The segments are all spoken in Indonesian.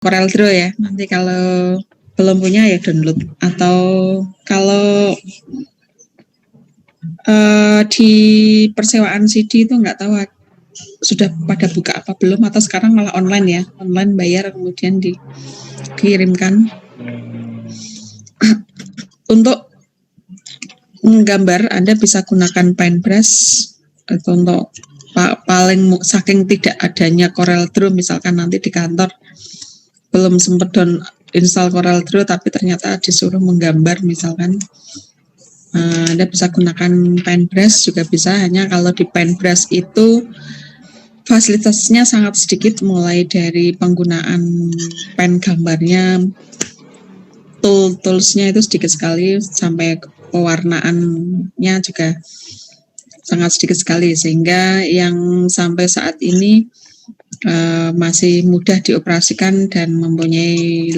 Corel Draw ya. Nanti kalau belum punya ya download. Atau kalau di persewaan CD itu nggak tahu sudah pada buka apa belum, atau sekarang malah online ya, online bayar kemudian dikirimkan. Untuk menggambar Anda bisa gunakan Paintbrush, atau untuk paling saking tidak adanya Corel Draw, misalkan nanti di kantor belum sempat install Corel Draw tapi ternyata disuruh menggambar misalkan, Anda bisa gunakan Paintbrush juga bisa. Hanya kalau di Paintbrush itu fasilitasnya sangat sedikit, mulai dari penggunaan pen gambarnya, toolsnya itu sedikit sekali, sampai pewarnaannya juga sangat sedikit sekali, sehingga yang sampai saat ini masih mudah dioperasikan dan mempunyai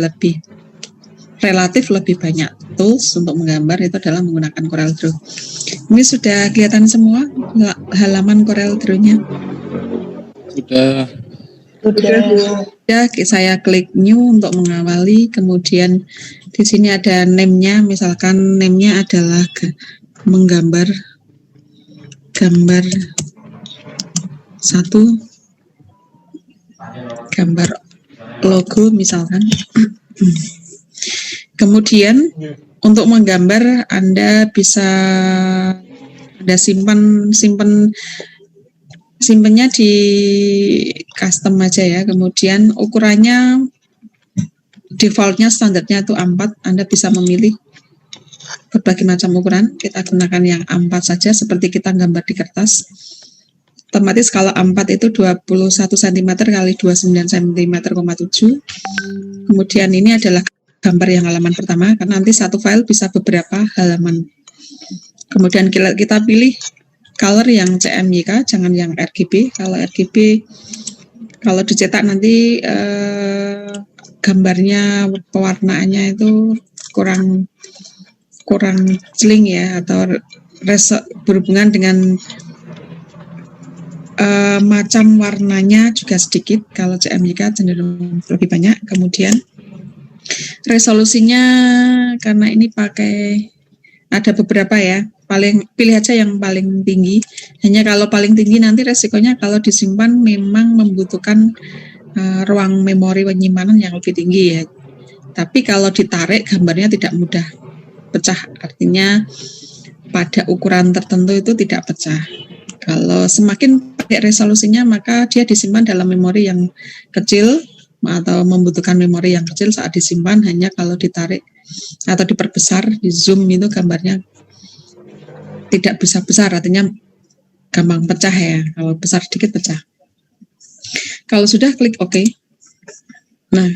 relatif lebih banyak tools untuk menggambar itu adalah menggunakan Corel Draw. Ini sudah kelihatan semua halaman Corel Draw-nya? Sudah. Saya klik new untuk mengawali, kemudian di sini ada name-nya, misalkan name-nya adalah gambar satu, gambar logo misalkan. Kemudian untuk menggambar Anda bisa simpennya di custom aja ya. Kemudian ukurannya defaultnya standarnya itu A4. Anda bisa memilih berbagai macam ukuran. Kita gunakan yang A4 saja, seperti kita gambar di kertas. Otomatis kalau A4 itu 21 cm kali 29 cm,7. Kemudian ini adalah gambar yang halaman pertama, karena nanti satu file bisa beberapa halaman. Kemudian kita pilih color yang CMYK, jangan yang RGB. Kalau RGB, kalau dicetak nanti gambarnya, pewarnaannya itu kurang jeling ya, atau berhubungan dengan macam warnanya juga sedikit. Kalau CMYK cenderung lebih banyak. Kemudian resolusinya, karena ini pakai ada beberapa ya, pilih aja yang paling tinggi. Hanya kalau paling tinggi nanti resikonya kalau disimpan memang membutuhkan ruang memori penyimpanan yang lebih tinggi ya. Tapi kalau ditarik gambarnya tidak mudah pecah, artinya pada ukuran tertentu itu tidak pecah. Kalau semakin pakai resolusinya maka dia disimpan dalam memori yang kecil atau membutuhkan memori yang kecil saat disimpan. Hanya kalau ditarik atau diperbesar, di zoom itu gambarnya tidak bisa besar, artinya gampang pecah ya. Kalau besar sedikit pecah. Kalau sudah klik OK. Nah,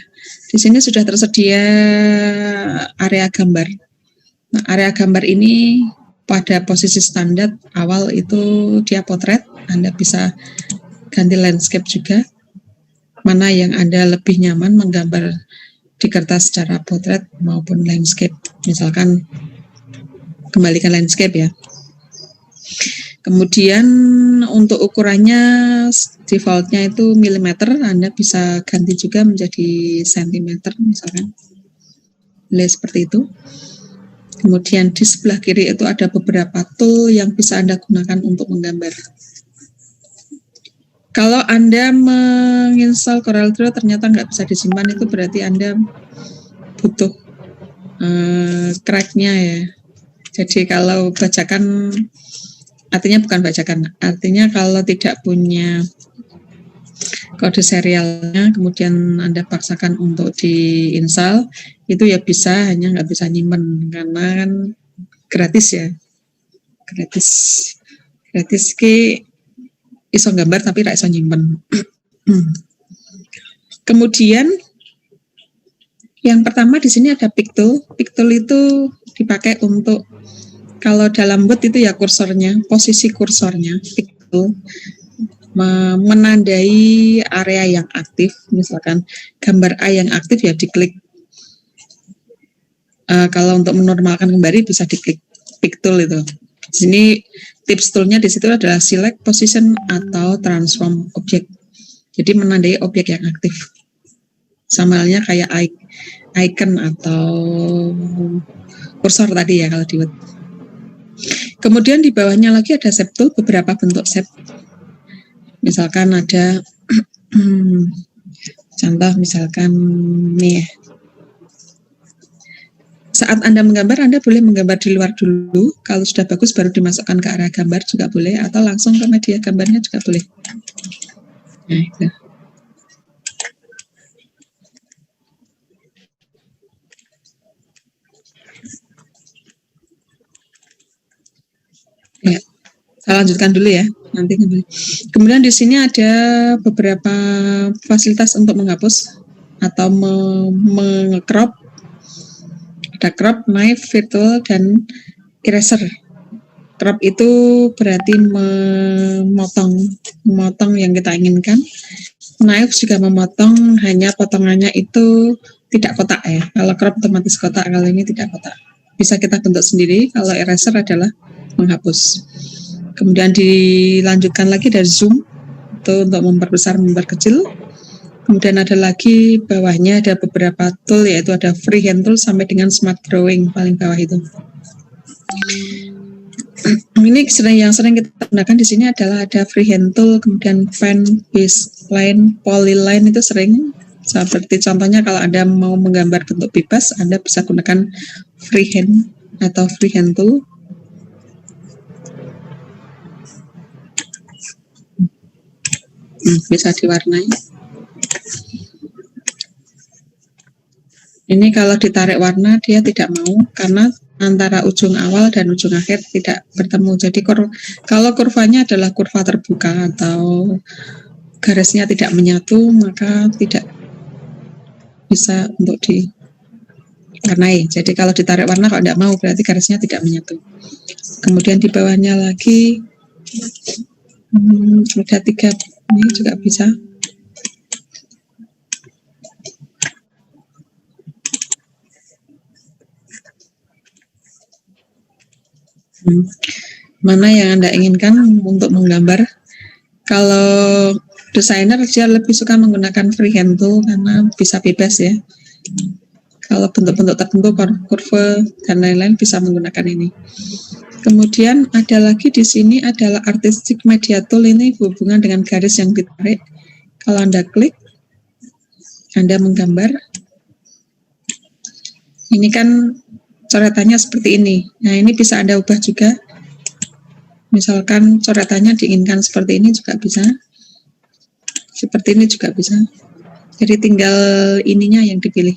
di sini sudah tersedia area gambar. Nah, area gambar ini pada posisi standar awal itu dia potret. Anda bisa ganti landscape juga. Mana yang Anda lebih nyaman menggambar di kertas secara potret maupun landscape. Misalkan kembalikan landscape ya. Kemudian untuk ukurannya defaultnya itu milimeter, Anda bisa ganti juga menjadi sentimeter misalkan. Boleh seperti itu. Kemudian di sebelah kiri itu ada beberapa tool yang bisa Anda gunakan untuk menggambar. Kalau Anda menginstal Corel Draw ternyata nggak bisa disimpan, itu berarti Anda butuh crack-nya ya. Jadi kalau bajakan, artinya bukan bajakan, artinya kalau tidak punya kode serialnya, kemudian Anda paksakan untuk diinstal, itu ya bisa, hanya nggak bisa nyimpen, karena kan gratis ya. Gratis ki iso gambar tapi nggak iso nyimpen. Kemudian yang pertama di sini ada pick tool. Pick tool itu dipakai untuk, kalau dalam Word itu ya kursornya, posisi kursornya. Pick tool menandai area yang aktif. Misalkan gambar A yang aktif ya diklik. Kalau untuk menormalkan kembali bisa diklik pick tool itu. Di sini tips toolnya di situ adalah select, position, atau transform object. Jadi menandai objek yang aktif. Sama halnya kayak icon atau kursor tadi ya kalau di Word. Kemudian di bawahnya lagi ada shape tool, beberapa bentuk shape. Misalkan ada contoh misalkan nih ya. Saat Anda menggambar, Anda boleh menggambar di luar dulu. Kalau sudah bagus baru dimasukkan ke area gambar juga boleh, atau langsung ke media gambarnya juga boleh. Nah, itu. Ya, saya lanjutkan dulu ya. Nanti kembali. Kemudian di sini ada beberapa fasilitas untuk menghapus atau mengcrop. Ada crop, knife, virtual, dan eraser. Crop itu berarti memotong yang kita inginkan. Knife juga memotong, hanya potongannya itu tidak kotak ya. Kalau crop otomatis kotak, kalau ini tidak kotak. Bisa kita bentuk sendiri. Kalau eraser adalah menghapus. Kemudian dilanjutkan lagi dari zoom, itu untuk memperbesar, memperkecil. Kemudian ada lagi bawahnya ada beberapa tool, yaitu ada freehand tool sampai dengan smart drawing paling bawah itu. Ini yang sering kita gunakan di sini adalah ada freehand tool, kemudian pen, baseline, polyline itu sering. Seperti contohnya kalau Anda mau menggambar bentuk bebas, Anda bisa gunakan freehand atau freehand tool. Bisa diwarnai. Ini kalau ditarik warna dia tidak mau karena antara ujung awal dan ujung akhir tidak bertemu. Jadi kalau kurvanya adalah kurva terbuka atau garisnya tidak menyatu, maka tidak bisa untuk diwarnai. Jadi kalau ditarik warna kalau tidak mau berarti garisnya tidak menyatu. Kemudian di bawahnya lagi ada 3, ini juga bisa. Mana yang Anda inginkan untuk menggambar. Kalau desainer dia lebih suka menggunakan freehand tool karena bisa bebas ya. Kalau bentuk-bentuk tertentu, kurva dan lain-lain bisa menggunakan ini. Kemudian ada lagi di sini adalah artistic media tool, ini berhubungan dengan garis yang ditarik. Kalau Anda klik, Anda menggambar. Ini kan coretannya seperti ini. Nah, ini bisa Anda ubah juga. Misalkan coretannya diinginkan seperti ini juga bisa. Seperti ini juga bisa. Jadi tinggal ininya yang dipilih.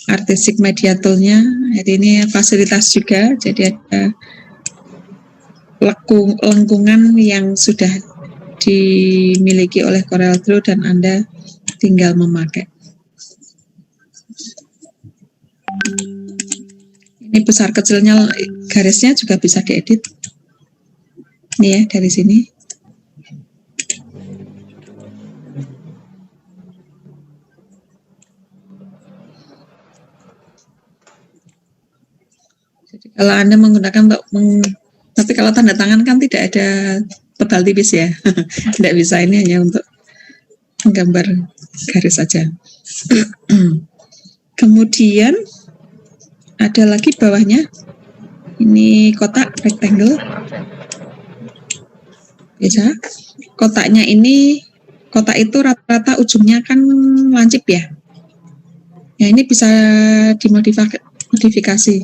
Artistic media tool-nya, jadi ini fasilitas juga. Jadi ada lengkungan yang sudah dimiliki oleh Corel Draw dan Anda tinggal memakai. Ini besar kecilnya garisnya juga bisa diedit. Ini ya dari sini. Jadi kalau Anda menggunakan tapi kalau tanda tangan kan tidak ada tebal tipis ya. Tidak bisa, ini hanya untuk menggambar garis saja. Kemudian ada lagi bawahnya, ini kotak rectangle. Bisa. Kotaknya ini, kotak itu rata-rata ujungnya kan lancip ya. Ya ini bisa dimodifikasi.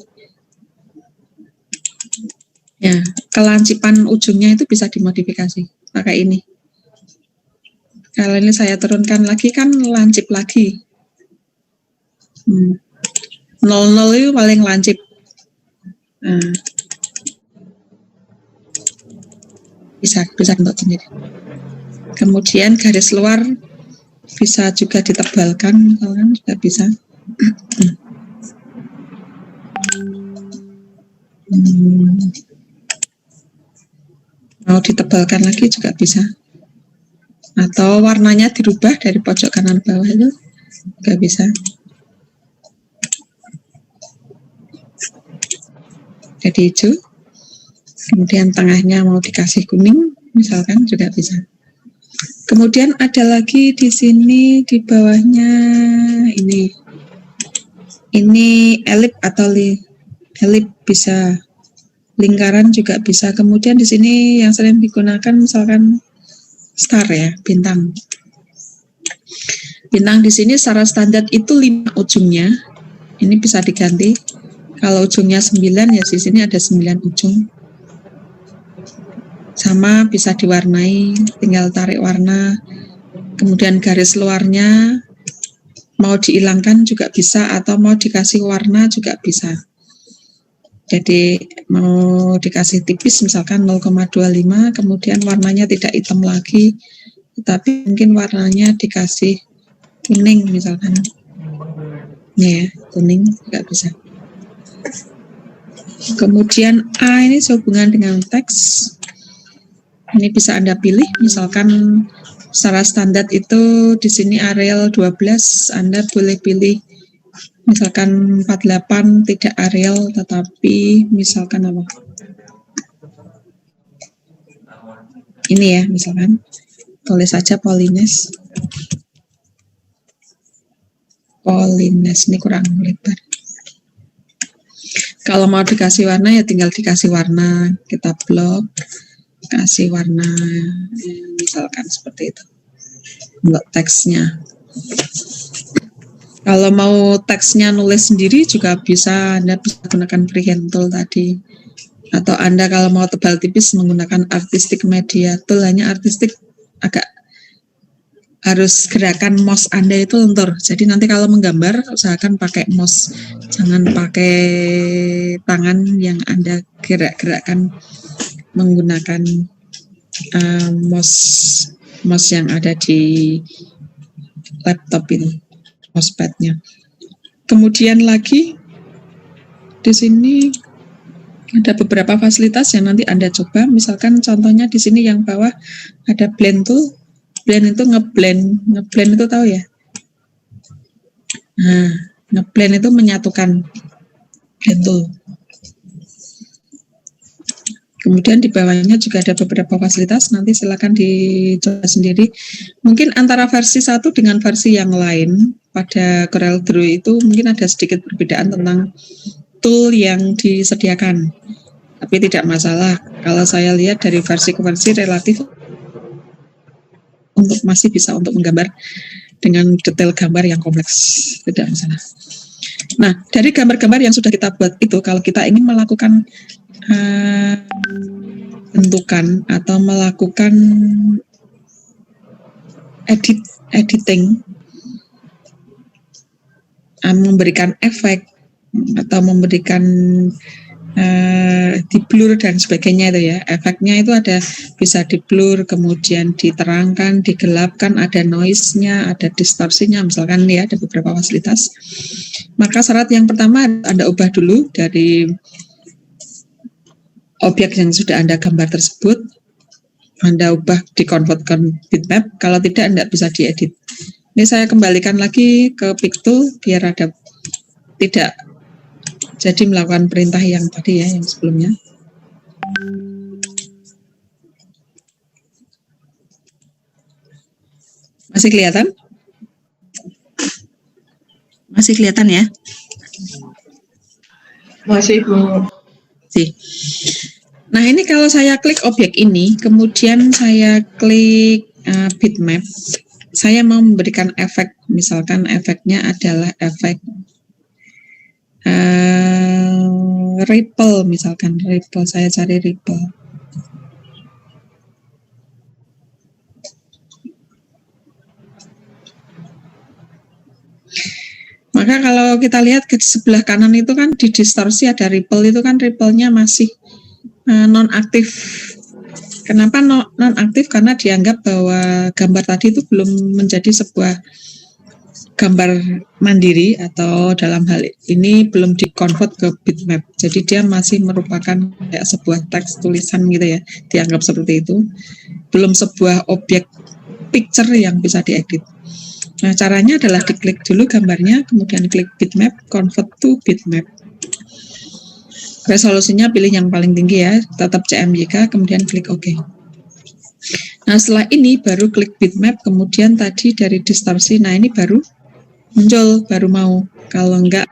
Ya, kelancipan ujungnya itu bisa dimodifikasi pakai ini. Kalau ini saya turunkan lagi kan lancip lagi. 00 itu paling lancip. Nah, bisa untuk sendiri. Kemudian garis luar bisa juga ditebalkan, kan juga bisa. Mau ditebalkan lagi juga bisa. Atau warnanya dirubah dari pojok kanan bawah itu juga bisa. Jadi hijau, kemudian tengahnya mau dikasih kuning, misalkan juga bisa. Kemudian ada lagi di sini di bawahnya ini elip atau elip bisa, lingkaran juga bisa. Kemudian di sini yang sering digunakan misalkan star ya, bintang. Bintang di sini secara standar itu 5 ujungnya. Ini bisa diganti. Kalau ujungnya 9 ya di sini ada 9 ujung. Sama bisa diwarnai, tinggal tarik warna. Kemudian garis luarnya mau dihilangkan juga bisa atau mau dikasih warna juga bisa. Jadi mau dikasih tipis misalkan 0,25, kemudian warnanya tidak hitam lagi, tapi mungkin warnanya dikasih kuning misalkan. Ya, kuning juga bisa. Kemudian A ini sehubungan dengan teks. Ini bisa Anda pilih, misalkan secara standar itu di sini Arial 12, Anda boleh pilih misalkan 48 tidak Arial, tetapi misalkan apa? Ini ya, misalkan tulis saja Polines. Polines ini kurang lebar. Kalau mau dikasih warna ya tinggal dikasih warna, kita blok, kasih warna, misalkan seperti itu untuk teksnya. Kalau mau teksnya nulis sendiri juga bisa, Anda bisa gunakan freehand tool tadi. Atau Anda kalau mau tebal tipis menggunakan artistic media tool, hanya artistic agak harus gerakan mouse Anda itu lentur. Jadi nanti kalau menggambar usahakan pakai mouse, jangan pakai tangan yang Anda gerak-gerakkan menggunakan mouse yang ada di laptop ini, mousepadnya. Kemudian lagi di sini ada beberapa fasilitas yang nanti Anda coba. Misalkan contohnya di sini yang bawah ada blend tool. Blend itu ngeblend itu tahu ya? Nah, ngeblend itu menyatukan, blend tool. Kemudian di bawahnya juga ada beberapa fasilitas, nanti silakan dicoba sendiri. Mungkin antara versi 1 dengan versi yang lain pada Corel Draw itu mungkin ada sedikit perbedaan tentang tool yang disediakan. Tapi tidak masalah, kalau saya lihat dari versi ke versi relatif untuk masih bisa untuk menggambar dengan detail gambar yang kompleks, tidak masalah. Nah, dari gambar-gambar yang sudah kita buat itu, kalau kita ingin melakukan bentukan atau melakukan editing, memberikan efek atau memberikan di blur dan sebagainya itu ya, efeknya itu ada bisa di blur, kemudian diterangkan, digelapkan, ada noise-nya, ada distorsinya misalkan ya, ada beberapa fasilitas. Maka syarat yang pertama Anda ubah dulu dari objek yang sudah Anda gambar tersebut, Anda ubah di-convert ke bitmap, kalau tidak Anda bisa diedit. Ini saya kembalikan lagi ke pick tool biar ada tidak jadi melakukan perintah yang tadi ya, yang sebelumnya. Masih kelihatan? Masih kelihatan ya? Masih, Bu. Sih. Nah, ini kalau saya klik objek ini, kemudian saya klik bitmap, saya mau memberikan efek, misalkan efeknya adalah efek ripple, misalkan ripple, saya cari ripple. Maka kalau kita lihat ke sebelah kanan itu kan di distorsi ada ripple, itu kan ripple-nya masih non-aktif. Kenapa non-aktif? Karena dianggap bahwa gambar tadi itu belum menjadi sebuah gambar mandiri, atau dalam hal ini belum di-convert ke bitmap. Jadi dia masih merupakan kayak sebuah teks tulisan gitu ya, dianggap seperti itu. Belum sebuah objek picture yang bisa diedit. Nah, caranya adalah diklik dulu gambarnya, kemudian klik bitmap, convert to bitmap. Resolusinya pilih yang paling tinggi ya, tetap CMYK, kemudian klik OK. Nah, setelah ini baru klik bitmap, kemudian tadi dari distorsi. Nah, ini baru muncul, baru mau. Kalau enggak,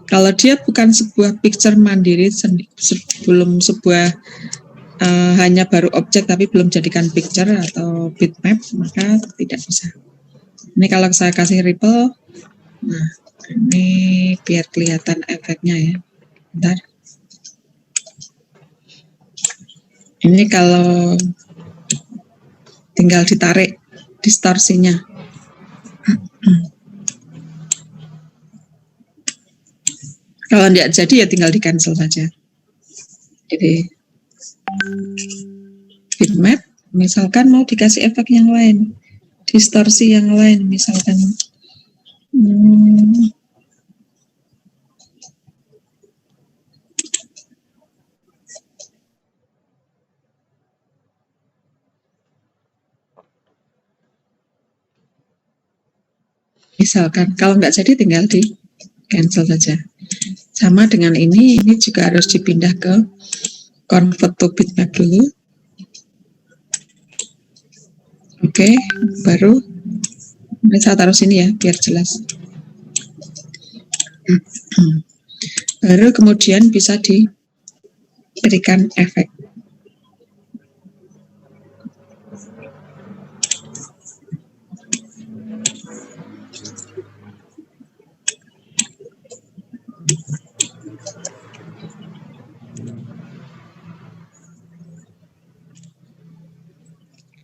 kalau dia bukan sebuah picture mandiri sebelum sebuah hanya baru objek tapi belum jadikan picture atau bitmap, maka tidak bisa. Ini kalau saya kasih ripple, nah ini biar kelihatan efeknya ya. Bentar. Ini kalau tinggal ditarik distorsinya. Kalau tidak jadi ya tinggal di cancel saja. Jadi bitmap, misalkan mau dikasih efek yang lain, distorsi yang lain, misalkan kalau nggak jadi tinggal di cancel saja. Sama dengan ini juga harus dipindah ke convert to bitmap dulu. Oke, baru ini saya taruh sini ya biar jelas. Baru kemudian bisa diberikan efek.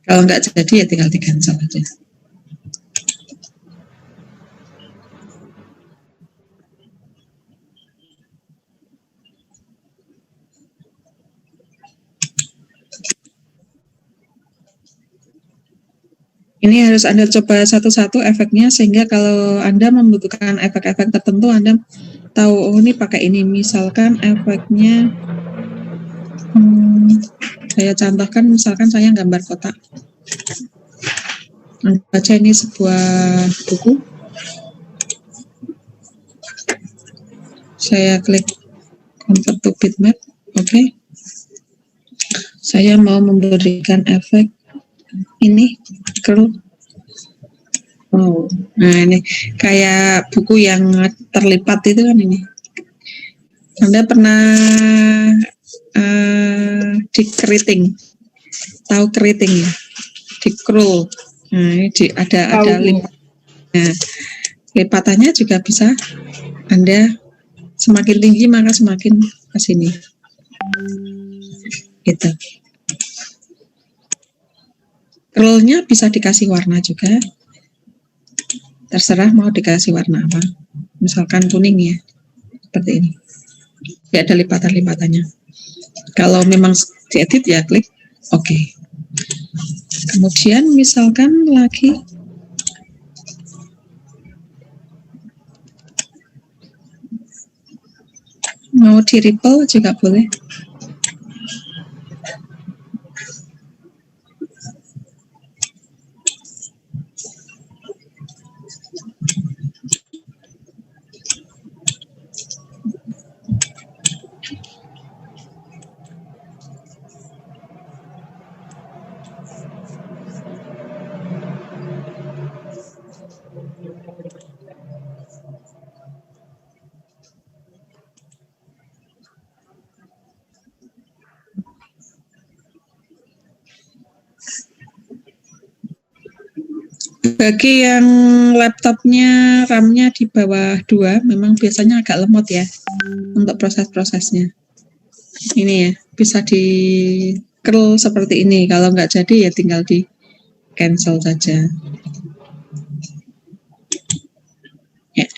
Kalau nggak jadi ya tinggal di cancel aja. Ini harus Anda coba satu-satu efeknya, sehingga kalau Anda membutuhkan efek-efek tertentu, Anda tahu, oh ini pakai ini. Misalkan efeknya, saya contohkan, misalkan saya gambar kotak. Baca ini sebuah buku. Saya klik convert to bitmap, oke. Saya mau memberikan efek ini curl. Oh, nah ini kayak buku yang terlipat itu kan ini. Anda pernah di keriting, tahu keriting ya? Di scroll. Nah, ini ada lipat. Nah, lipatannya juga bisa Anda semakin tinggi maka semakin ke sini. Gitu. Scrollnya bisa dikasih warna juga. Terserah mau dikasih warna apa. Misalkan kuning ya. Seperti ini. Ya, ada lipatan-lipatannya. Kalau memang diedit ya klik oke. Kemudian misalkan lagi mau di ripple juga boleh. Bagi yang laptopnya RAM-nya di bawah 2, memang biasanya agak lemot ya untuk proses-prosesnya. Ini ya, bisa di curl seperti ini. Kalau nggak jadi ya tinggal di cancel saja. Ya.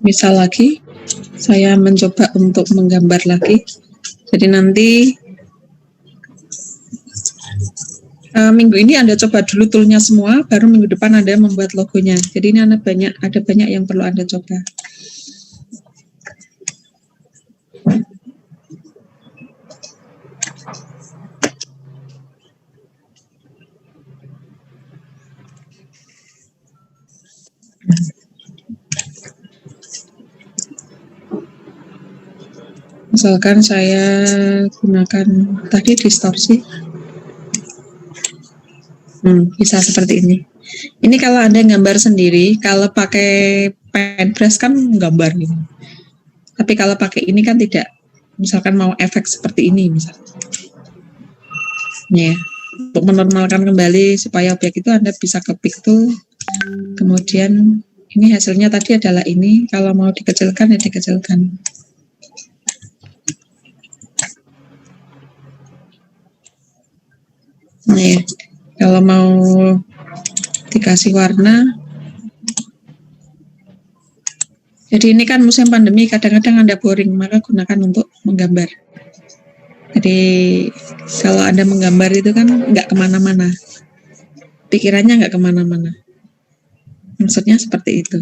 Misal lagi, saya mencoba untuk menggambar lagi. Jadi nanti minggu ini Anda coba dulu toolnya semua, baru minggu depan Anda membuat logonya. Jadi ini ada banyak yang perlu Anda coba. Misalkan saya gunakan tadi distorsi, bisa seperti ini. Ini kalau Anda gambar sendiri, kalau pakai paintbrush kan gambar gitu. Tapi kalau pakai ini kan tidak. Misalkan mau efek seperti ini, misalnya. Ya, untuk menormalkan kembali supaya objek itu Anda bisa klik tool. Kemudian ini hasilnya tadi adalah ini. Kalau mau dikecilkan ya dikecilkan. Nih, kalau mau dikasih warna, jadi ini kan musim pandemi, kadang-kadang Anda boring, maka gunakan untuk menggambar. Jadi kalau Anda menggambar itu kan nggak kemana-mana, pikirannya nggak kemana-mana. Maksudnya seperti itu.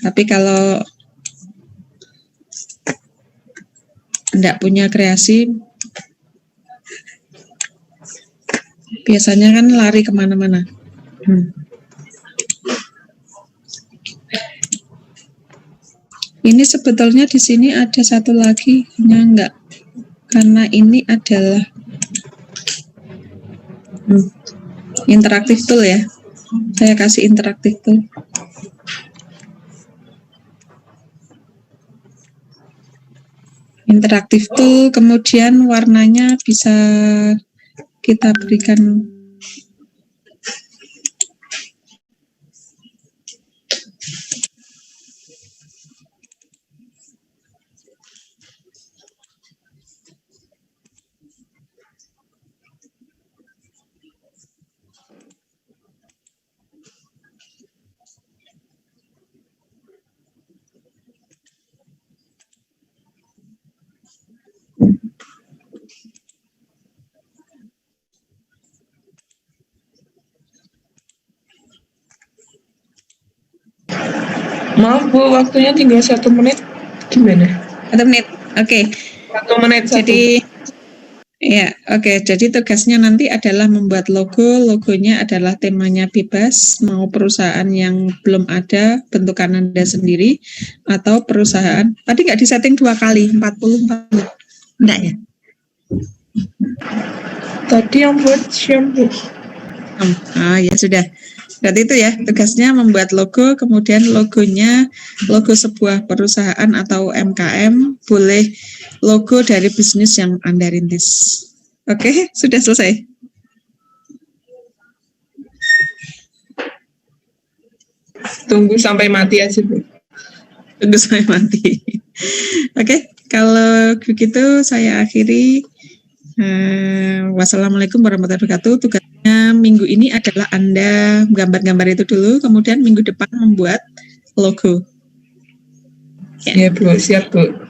Tapi kalau nggak punya kreasi, biasanya kan lari kemana-mana. Ini sebetulnya di sini ada satu lagi, enggak, karena ini adalah interaktif tool ya. Saya kasih interaktif tool. Interaktif tool, kemudian warnanya bisa kita berikan Maaf Bu, waktunya tinggal 1 menit. Gimana? 1 menit. Oke. 1 menit. Jadi ya, oke. Jadi tugasnya nanti adalah membuat logo. Logonya adalah temanya bebas, mau perusahaan yang belum ada, bentukan Anda sendiri, atau perusahaan. Tadi nggak disetting 2 kali, 40 menit. Enggak ya? Tadi yang buat Syam Bu. Ya sudah. Berarti itu ya, tugasnya membuat logo, kemudian logonya, logo sebuah perusahaan atau MKM, boleh logo dari bisnis yang Anda rintis. Oke, sudah selesai. Tunggu sampai mati aja Bu. Tunggu sampai mati. Oke, kalau begitu saya akhiri. Wassalamualaikum warahmatullahi wabarakatuh. Tugasnya minggu ini adalah Anda gambar-gambar itu dulu, kemudian minggu depan membuat logo. Ya Bu, siap Bu.